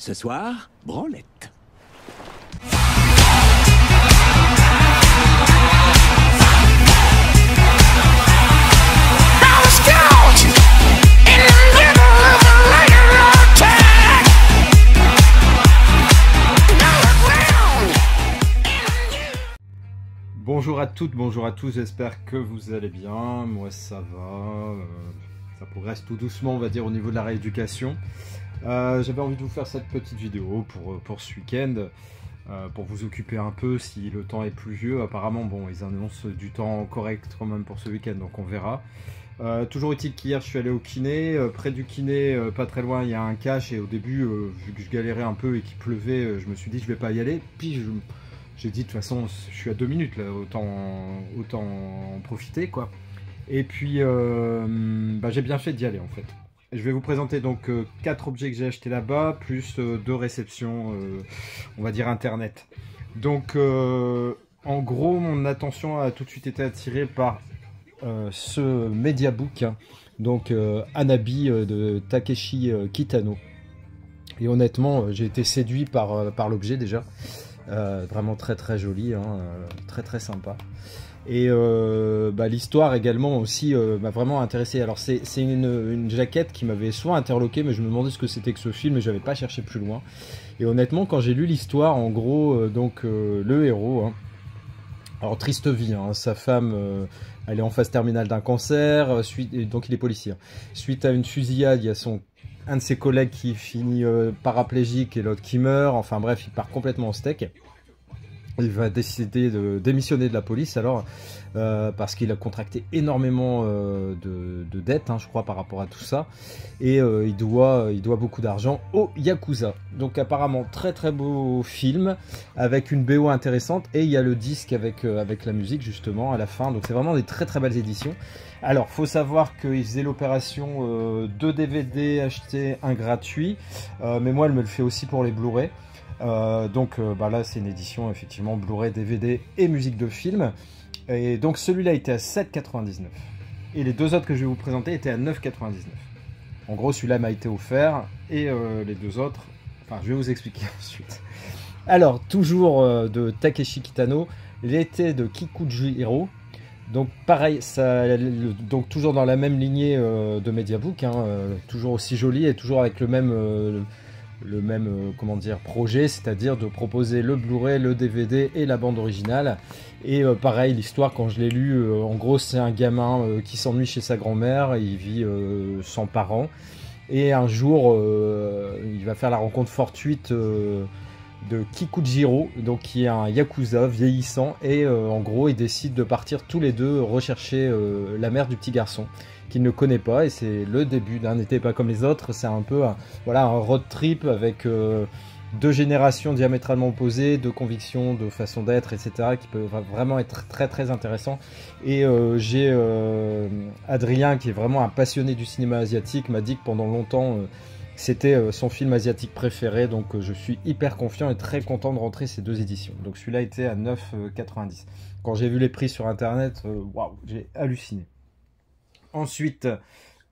Ce soir, branlette. Bonjour à toutes, bonjour à tous, j'espère que vous allez bien, moi ça va, ça progresse tout doucement on va dire au niveau de la rééducation. J'avais envie de vous faire cette petite vidéo pour ce week-end, pour vous occuper un peu si le temps est pluvieux. Apparemment bon, ils annoncent du temps correct quand même pour ce week-end, donc on verra. Toujours est-il qu'hier je suis allé au kiné, près du kiné, pas très loin il y a un cache, et au début vu que je galérais un peu et qu'il pleuvait, je me suis dit je vais pas y aller, puis j'ai dit de toute façon je suis à 2 minutes là, autant en profiter quoi. Et puis j'ai bien fait d'y aller en fait. Je vais vous présenter donc 4 objets que j'ai achetés là-bas, plus 2 réceptions, on va dire internet. Donc en gros mon attention a tout de suite été attirée par ce Mediabook, hein, donc Hanabi de Takeshi Kitano. Et honnêtement j'ai été séduit par l'objet déjà. Vraiment très très joli, hein, très sympa. Et l'histoire également aussi m'a vraiment intéressé. Alors c'est une jaquette qui m'avait soit interloqué, mais je me demandais ce que c'était que ce film et j'avais pas cherché plus loin. Et honnêtement quand j'ai lu l'histoire, en gros le héros, hein, alors triste vie, hein, sa femme elle est en phase terminale d'un cancer, donc il est policier. Suite à une fusillade, il y a un de ses collègues qui finit paraplégique et l'autre qui meurt, enfin bref, il part complètement en steak. Il va décider de démissionner de la police alors, parce qu'il a contracté énormément de dettes, hein, je crois, par rapport à tout ça. Et il doit beaucoup d'argent au Yakuza. Donc apparemment, très beau film, avec une BO intéressante. Et il y a le disque avec la musique, justement, à la fin. Donc c'est vraiment des très belles éditions. Alors, faut savoir qu'ils faisaient l'opération 2 DVD achetés, 1 gratuit. Mais moi, elle me le fait aussi pour les Blu-ray. Là c'est une édition effectivement Blu-ray, DVD et musique de film, et donc celui-là était à 7,99 € et les 2 autres que je vais vous présenter étaient à 9,99 €. En gros celui-là m'a été offert et les 2 autres, enfin je vais vous expliquer ensuite. Alors toujours de Takeshi Kitano, l'été de Kikujiro. Donc pareil, donc toujours dans la même lignée de Mediabook, hein, toujours aussi joli et toujours avec le même comment dire, projet, c'est-à-dire de proposer le Blu-ray, le DVD et la bande originale. Et pareil, l'histoire quand je l'ai lu, en gros c'est un gamin qui s'ennuie chez sa grand-mère, il vit sans parents, et un jour il va faire la rencontre fortuite de Kikujiro, donc qui est un yakuza vieillissant, et en gros ils décident de partir tous les deux rechercher la mère du petit garçon qu'il ne connaît pas, et c'est le début d'un été pas comme les autres. C'est un peu un road trip avec 2 générations diamétralement opposées, 2 convictions, de façon d'être, etc., qui peut vraiment être très intéressant. Et j'ai Adrien, qui est vraiment un passionné du cinéma asiatique, m'a dit que pendant longtemps c'était son film asiatique préféré, donc je suis hyper confiant et très content de rentrer ces 2 éditions. Donc celui-là était à 9,90 €. Quand j'ai vu les prix sur internet, waouh, j'ai halluciné. Ensuite,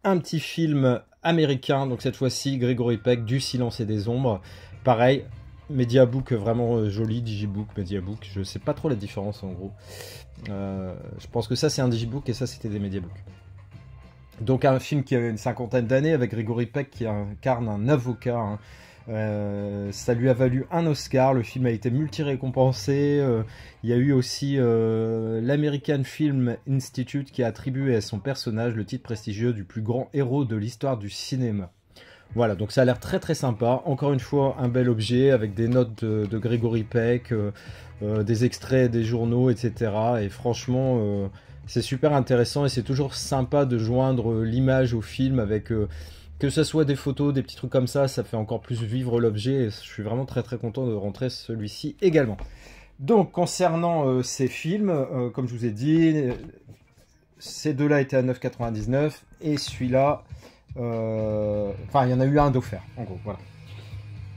un petit film américain, donc cette fois-ci Gregory Peck, Du silence et des ombres. Pareil, Mediabook vraiment joli, Digibook, Mediabook, je sais pas trop la différence en gros. Je pense que ça c'est un Digibook et ça c'était des Mediabooks. Donc un film qui a une 50aine d'années avec Gregory Peck qui incarne un avocat, hein. Ça lui a valu un Oscar, le film a été multi-récompensé. Il y a eu aussi l'American Film Institute qui a attribué à son personnage le titre prestigieux du plus grand héros de l'histoire du cinéma. Voilà, donc ça a l'air très sympa. Encore une fois, un bel objet avec des notes de Gregory Peck, des extraits des journaux, etc. Et franchement, c'est super intéressant et c'est toujours sympa de joindre l'image au film avec... que ce soit des photos, des petits trucs comme ça fait encore plus vivre l'objet. Je suis vraiment très content de rentrer celui-ci également. Donc concernant ces films, comme je vous ai dit, ces 2-là étaient à 9,99 € et celui-là, enfin il y en a eu un d'offert en gros, voilà.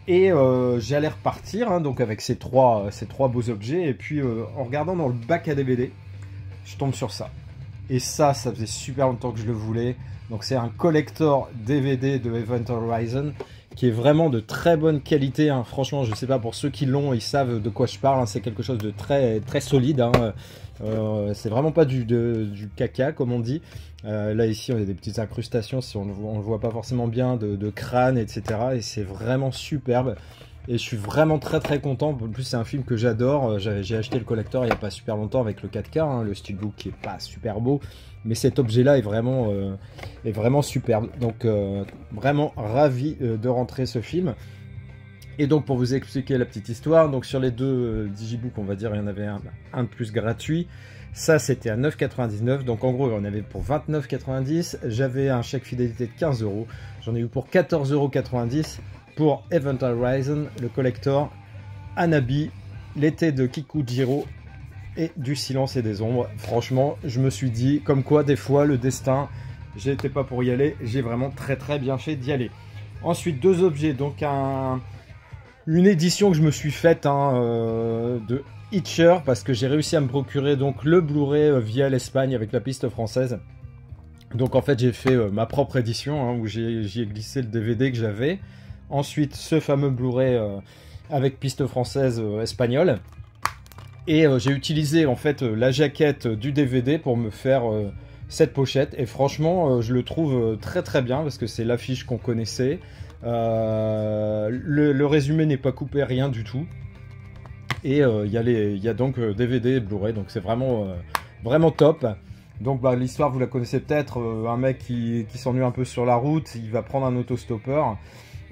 Et j'allais repartir, hein, donc avec ces trois beaux objets, et puis en regardant dans le bac à DVD, je tombe sur ça. Et ça faisait super longtemps que je le voulais. Donc c'est un collector DVD de Event Horizon qui est vraiment de très bonne qualité, hein. Franchement, je sais pas, pour ceux qui l'ont, ils savent de quoi je parle, hein. C'est quelque chose de très, très solide, hein. C'est vraiment pas du caca, comme on dit. Là, ici, on a des petites incrustations, si on le voit pas forcément bien, de crâne, etc. Et c'est vraiment superbe. Et je suis vraiment très très content. En plus, c'est un film que j'adore. J'ai acheté le collector il n'y a pas super longtemps avec le 4K, hein, le steelbook qui est pas super beau. Mais cet objet-là est vraiment superbe. Donc, vraiment ravi de rentrer ce film. Et donc, pour vous expliquer la petite histoire, donc sur les deux digibooks, on va dire, il y en avait un de plus gratuit. Ça, c'était à 9,99 €. Donc, en gros, on avait pour 29,90 €. J'avais un chèque fidélité de 15 €. J'en ai eu pour 14,90 € pour Event Horizon, le collector, Hanabi, l'été de Kikujiro et du Silence et des Ombres. Franchement, je me suis dit, comme quoi, des fois, le destin, j'étais pas pour y aller. J'ai vraiment très très bien fait d'y aller. Ensuite, deux objets. Donc, une édition que je me suis faite, hein, de Hitcher, parce que j'ai réussi à me procurer donc le Blu-ray via l'Espagne avec la piste française. Donc en fait j'ai fait ma propre édition, hein, où j'y ai glissé le DVD que j'avais. Ensuite ce fameux Blu-ray avec piste française espagnole. Et j'ai utilisé en fait la jaquette du DVD pour me faire cette pochette. Et franchement je le trouve très très bien parce que c'est l'affiche qu'on connaissait. Le résumé n'est pas coupé, rien du tout. Et il y a donc DVD et Blu-ray, donc c'est vraiment, vraiment top. Donc bah, l'histoire vous la connaissez peut-être, un mec qui s'ennuie un peu sur la route, il va prendre un autostoppeur.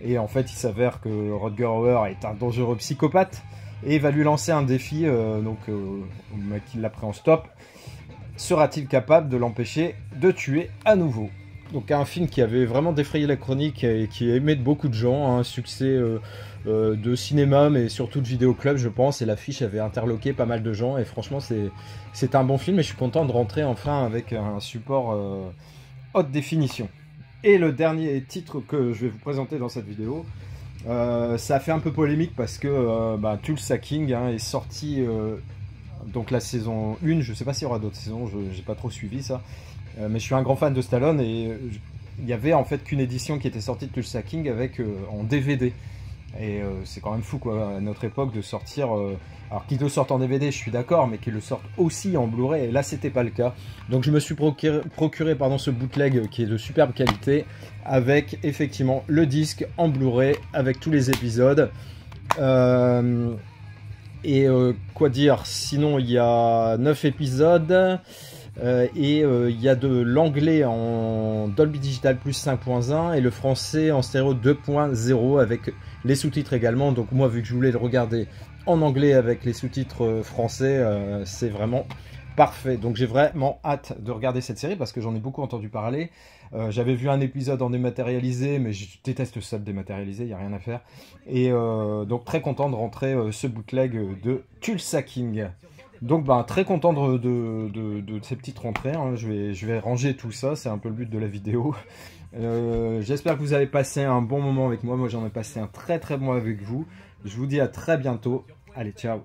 Et en fait il s'avère que Rutger Hauer est un dangereux psychopathe. Et il va lui lancer un défi, donc au mec qui l'a pris en stop. Sera-t-il capable de l'empêcher de tuer à nouveau? Donc un film qui avait vraiment défrayé la chronique et qui est aimé de beaucoup de gens, un succès de cinéma mais surtout de vidéoclub je pense, et l'affiche avait interloqué pas mal de gens et franchement c'est un bon film et je suis content de rentrer enfin avec un support haute définition. Et le dernier titre que je vais vous présenter dans cette vidéo, ça a fait un peu polémique parce que Tulsa King, hein, est sorti donc la saison 1, je sais pas s'il y aura d'autres saisons, j'ai pas trop suivi ça. Mais je suis un grand fan de Stallone et il y avait en fait qu'une édition qui était sortie de Tulsa King avec en DVD. Et c'est quand même fou quoi, à notre époque de sortir, alors qu'ils le sortent en DVD je suis d'accord, mais qu'ils le sortent aussi en Blu-ray, et là c'était pas le cas. Donc je me suis procuré ce bootleg qui est de superbe qualité, avec effectivement le disque en Blu-ray, avec tous les épisodes. Quoi dire, sinon il y a 9 épisodes. Il y a de l'anglais en Dolby Digital Plus 5.1 et le français en stéréo 2.0 avec les sous-titres également. Donc moi, vu que je voulais le regarder en anglais avec les sous-titres français, c'est vraiment parfait. Donc j'ai vraiment hâte de regarder cette série parce que j'en ai beaucoup entendu parler. J'avais vu un épisode en dématérialisé, mais je déteste ça de dématérialisé, il n'y a rien à faire. Et donc très content de rentrer ce bootleg de Tulsa King. Donc très content de ces petites rentrées, hein. Je vais ranger tout ça, c'est un peu le but de la vidéo. J'espère que vous avez passé un bon moment avec moi. Moi j'en ai passé un très très bon avec vous. Je vous dis à très bientôt. Allez, ciao.